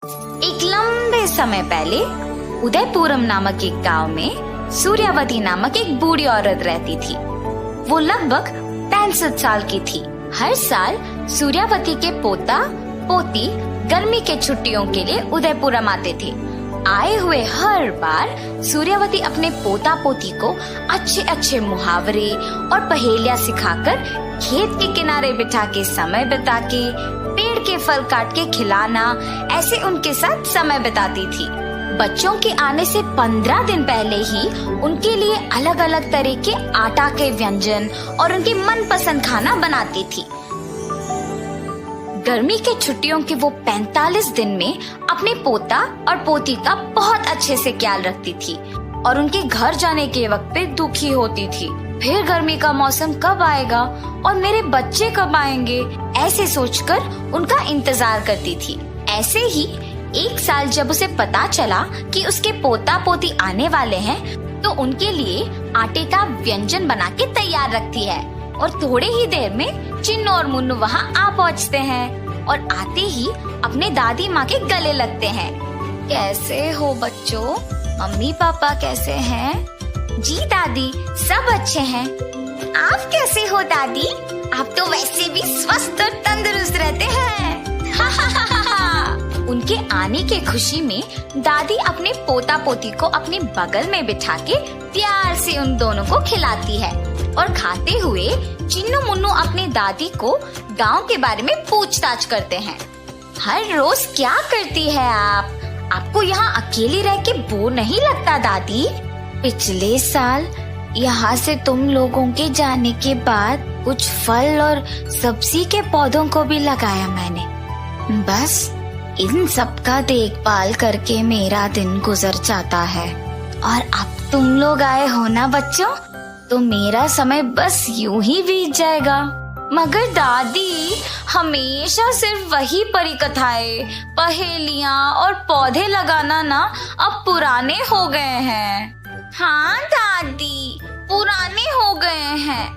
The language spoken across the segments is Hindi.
एक लंबे समय पहले उदयपुरम नामक एक गांव में सूर्यावती नामक एक बूढ़ी औरत रहती थी। वो लगभग 65 साल की थी। हर साल सूर्यावती के पोता पोती गर्मी के छुट्टियों के लिए उदयपुरम आते थे। आए हुए हर बार सूर्यावती अपने पोता पोती को अच्छे अच्छे मुहावरे और पहेलियां सिखाकर खेत के किनारे बिठा के समय बिता के पेड़ के फल काट के खिलाना, ऐसे उनके साथ समय बिताती थी। बच्चों के आने से 15 दिन पहले ही उनके लिए अलग अलग तरह के आटा के व्यंजन और उनके मनपसंद खाना बनाती थी। गर्मी के छुट्टियों के वो 45 दिन में अपने पोता और पोती का बहुत अच्छे से ख्याल रखती थी और उनके घर जाने के वक्त पे दुखी होती थी। फिर गर्मी का मौसम कब आएगा और मेरे बच्चे कब आएंगे, ऐसे सोचकर उनका इंतजार करती थी। ऐसे ही एक साल जब उसे पता चला कि उसके पोता पोती आने वाले हैं, तो उनके लिए आटे का व्यंजन बना के तैयार रखती है और थोड़े ही देर में चिन्नू और मुन्नू वहाँ आ पहुँचते हैं और आते ही अपने दादी माँ के गले लगते हैं। कैसे हो बच्चों, मम्मी पापा कैसे हैं? जी दादी, सब अच्छे हैं। आप कैसे हो दादी? आप तो वैसे भी स्वस्थ और तंदुरुस्त रहते हैं। उनके आने के खुशी में दादी अपने पोता पोती को अपने बगल में बिठा के प्यार से उन दोनों को खिलाती है और खाते हुए चिन्नू मुन्नू अपने दादी को गांव के बारे में पूछताछ करते हैं। हर रोज क्या करती है आप? आपको यहाँ अकेली रह के बोर नहीं लगता दादी? पिछले साल यहाँ से तुम लोगों के जाने के बाद कुछ फल और सब्जी के पौधों को भी लगाया मैंने। बस इन सब का देखभाल करके मेरा दिन गुजर जाता है और अब तुम लोग आए हो ना बच्चों, तो मेरा समय बस यूं ही बीत जाएगा। मगर दादी, हमेशा सिर्फ वही परिकथाएं, पहेलियां और पौधे लगाना ना अब पुराने हो गए हैं। हाँ दादी, पुराने हो गए हैं।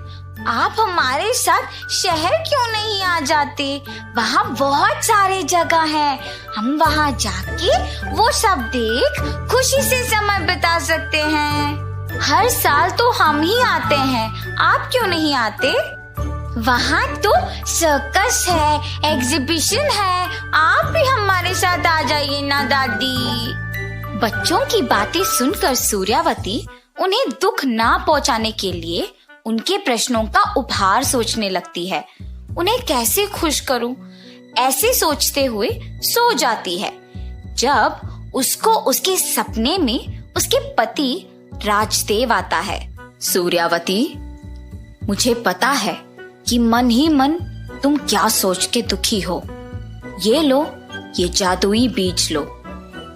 आप हमारे साथ शहर क्यों नहीं आ जाते? वहाँ बहुत सारे जगह हैं। हम वहाँ जाके वो सब देख खुशी से समय बिता सकते हैं। हर साल तो हम ही आते हैं, आप क्यों नहीं आते? वहाँ तो सर्कस है, एग्जीबिशन है, आप भी हमारे साथ आ जाइए ना दादी। बच्चों की बातें सुनकर सूर्यावती उन्हें दुख ना पहुँचाने के लिए उनके प्रश्नों का उपहार सोचने लगती है। उन्हें कैसे खुश करूं, ऐसे सोचते हुए सो जाती है। जब उसको उसके सपने में उसके पति राजदेव आता है। सूर्यावती, मुझे पता है कि मन ही मन तुम क्या सोच के दुखी हो। ये लो, ये जादुई बीज लो।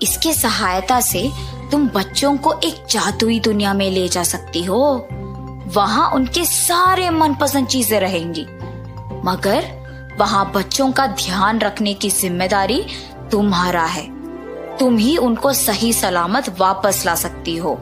इसके सहायता से तुम बच्चों को एक जादुई दुनिया में ले जा सकती हो। वहाँ उनके सारे मनपसंद चीजें रहेंगी, मगर वहाँ बच्चों का ध्यान रखने की जिम्मेदारी तुम्हारा है। तुम ही उनको सही सलामत वापस ला सकती हो।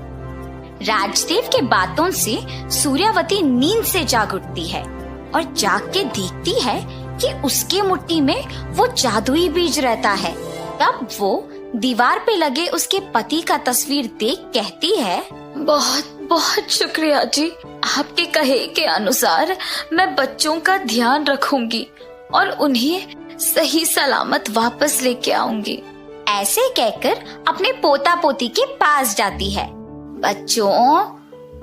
राजदेव के बातों से सूर्यावती नींद से जाग उठती है और जाग के देखती है कि उसके मुट्ठी में वो जादुई बीज रहता है। तब वो दीवार पे लगे उसके पति का तस्वीर देख कहती है, बहुत बहुत शुक्रिया जी, आपके कहे के अनुसार मैं बच्चों का ध्यान रखूंगी और उन्हें सही सलामत वापस लेके आऊंगी। ऐसे कहकर अपने पोता पोती के पास जाती है। बच्चों,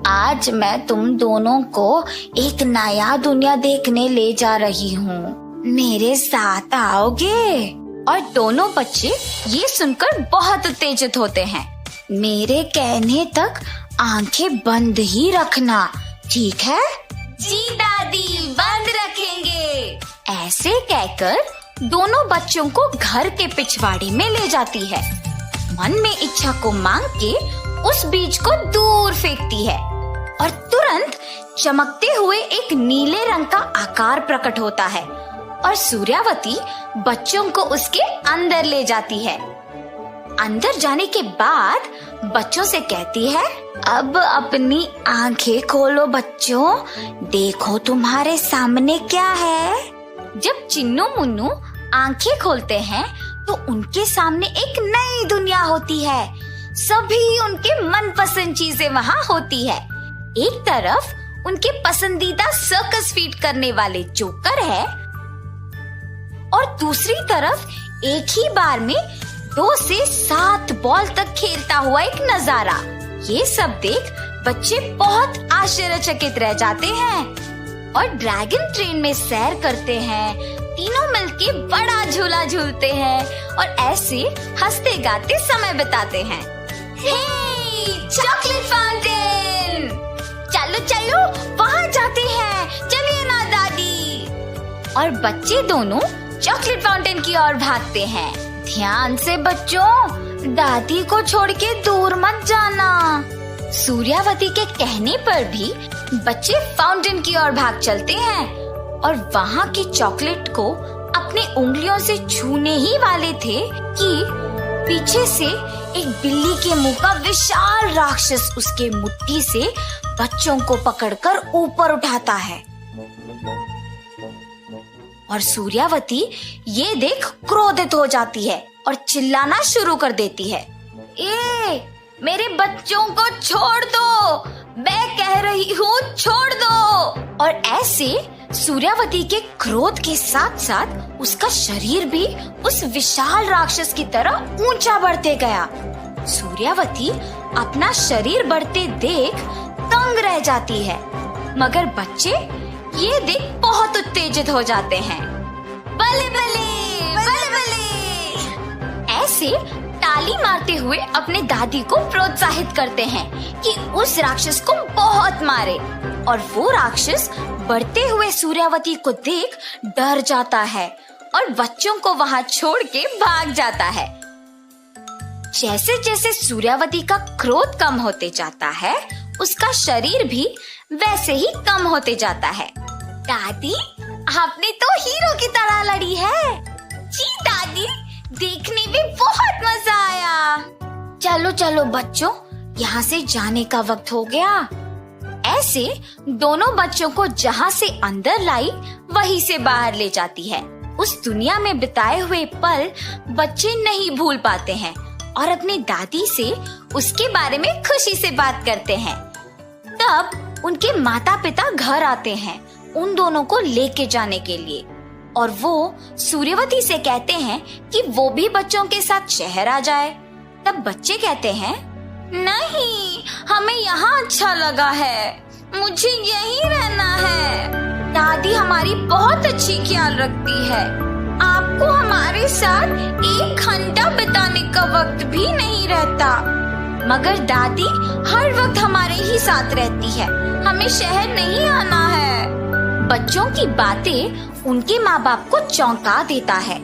आज मैं तुम दोनों को एक नया दुनिया देखने ले जा रही हूँ, मेरे साथ आओगे? और दोनों बच्चे ये सुनकर बहुत उत्तेजित होते हैं। मेरे कहने तक आंखें बंद ही रखना, ठीक है? जी दादी, बंद रखेंगे। ऐसे कहकर दोनों बच्चों को घर के पिछवाड़े में ले जाती है। मन में इच्छा को मांग के उस बीज को दूर फेंकती है और तुरंत चमकते हुए एक नीले रंग का आकार प्रकट होता है और सूर्यावती बच्चों को उसके अंदर ले जाती है। अंदर जाने के बाद बच्चों से कहती है, अब अपनी आंखें खोलो बच्चों, देखो तुम्हारे सामने क्या है। जब चिन्नू मुन्नू आंखें खोलते हैं तो उनके सामने एक नई दुनिया होती है। सभी उनके मनपसंद चीजें वहाँ होती है। एक तरफ उनके पसंदीदा सर्कस फीट करने वाले जोकर है और दूसरी तरफ एक ही बार में 2 से 7 बॉल तक खेलता हुआ एक नजारा। ये सब देख बच्चे बहुत आश्चर्यचकित रह जाते हैं और ड्रैगन ट्रेन में सैर करते हैं। तीनों मिलके बड़ा झूला झूलते हैं और ऐसे हंसते गाते समय बिताते हैं। Chocolate fountain! चलो चलो वहाँ जाते हैं, चलिए ना दादी। और बच्चे दोनों चॉकलेट फाउंटेन की ओर भागते हैं। ध्यान से बच्चों, दादी को छोड़ के दूर मत जाना। सूर्यावती के कहने पर भी बच्चे फाउंटेन की ओर भाग चलते हैं और वहाँ की चॉकलेट को अपनी उंगलियों से छूने ही वाले थे कि पीछे से एक बिल्ली के मुंह का विशाल राक्षस उसके मुट्ठी से बच्चों को पकड़कर ऊपर उठाता है। और सूर्यावती ये देख क्रोधित हो जाती है और चिल्लाना शुरू कर देती है, ए, मेरे बच्चों को छोड़ दो, मैं कह रही हूँ छोड़ दो। और ऐसे सूर्यावती के क्रोध के साथ साथ उसका शरीर भी उस विशाल राक्षस की तरह ऊंचा बढ़ते गया। सूर्यावती अपना शरीर बढ़ते देख दंग रह जाती है, मगर बच्चे ये देख बहुत उत्तेजित हो जाते हैं। बले बले, बले बले! ऐसे ताली मारते हुए अपने दादी को प्रोत्साहित करते हैं कि उस राक्षस को बहुत मारे। और वो राक्षस बढ़ते हुए सूर्यावती को देख डर जाता है और बच्चों को वहाँ छोड़ के भाग जाता है। जैसे जैसे सूर्यावती का क्रोध कम होते जाता है, उसका शरीर भी वैसे ही कम होते जाता है। दादी, आपने तो हीरो की तरह लड़ी है। जी दादी, देखने में बहुत मजा आया। चलो चलो बच्चों, यहाँ से जाने का वक्त हो गया। ऐसे दोनों बच्चों को जहाँ से अंदर लाई वहीं से बाहर ले जाती है। उस दुनिया में बिताए हुए पल बच्चे नहीं भूल पाते हैं और अपनी दादी से उसके बारे में खुशी से बात करते हैं। तब उनके माता पिता घर आते हैं उन दोनों को लेके जाने के लिए और वो सूर्यवती से कहते हैं कि वो भी बच्चों के साथ शहर आ जाए। तब बच्चे कहते हैं, नहीं, हमें यहाँ अच्छा लगा है, मुझे यहीं रहना है। दादी हमारी बहुत अच्छी ख्याल रखती है, आपको हमारे साथ 1 घंटा बिताने का वक्त भी नहीं रहता। मगर दादी हर वक्त हमारे ही साथ रहती है, हमें शहर नहीं आना है। बच्चों की बातें उनके माँ बाप को चौंका देता है।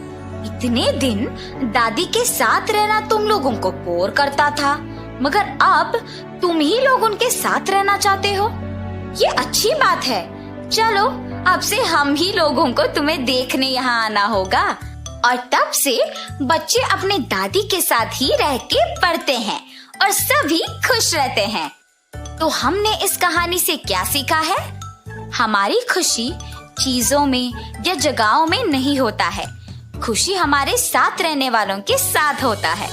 इतने दिन दादी के साथ रहना तुम लोगों को बोर करता था, मगर अब तुम ही लोग उनके साथ रहना चाहते हो, ये अच्छी बात है। चलो अब से हम ही लोगों को तुम्हें देखने यहाँ आना होगा। और तब से बच्चे अपने दादी के साथ ही रह के पढ़ते हैं और सभी खुश रहते हैं। तो हमने इस कहानी से क्या सीखा है? हमारी खुशी चीजों में या जगहों में नहीं होता है, खुशी हमारे साथ रहने वालों के साथ होता है।